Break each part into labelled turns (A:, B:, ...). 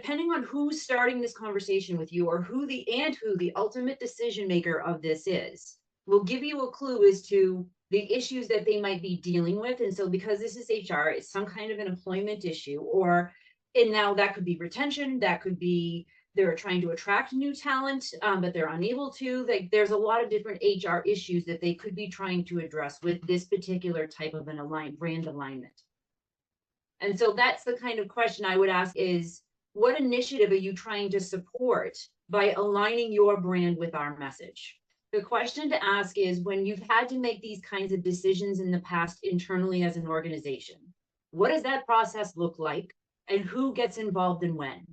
A: Depending on who's starting this conversation with you or who the ultimate decision maker of this is, will give you a clue as to the issues that they might be dealing with. And so because this is HR, it's some kind of an employment issue, or and now that could be retention, that could be they're trying to attract new talent, but they're unable to. Like there's a lot of different HR issues that they could be trying to address with this particular type of an brand alignment. And so that's the kind of question I would ask is, what initiative are you trying to support by aligning your brand with our message? The question to ask is, when you've had to make these kinds of decisions in the past internally as an organization, what does that process look like and who gets involved and when?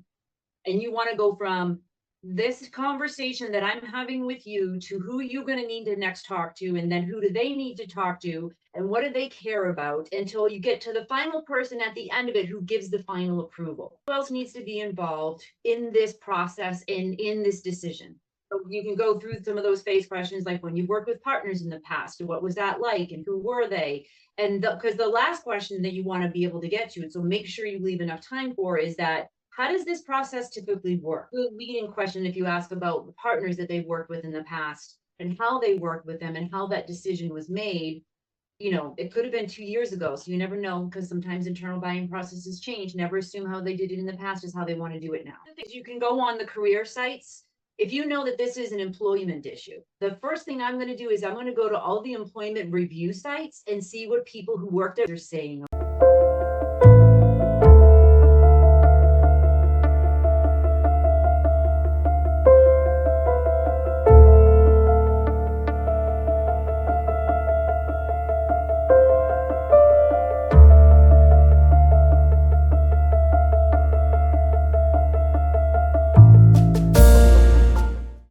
A: And you want to go from this conversation that I'm having with you to who you're going to need to next talk to, and then who do they need to talk to, and what do they care about, until you get to the final person at the end of it who gives the final approval. Who else needs to be involved in this process and in this decision? So you can go through some of those phase questions, like when you worked with partners in the past, what was that like and who were they? And because the last question that you want to be able to get to, and so make sure you leave enough time for, is that how does this process typically work? The leading question, if you ask about the partners that they've worked with in the past and how they worked with them and how that decision was made, it could have been 2 years ago. So you never know, because sometimes internal buying processes change. Never assume how they did it in the past is how they want to do it now. You can go on the career sites. If you know that this is an employment issue, the first thing I'm going to do is I'm going to go to all the employment review sites and see what people who worked there are saying.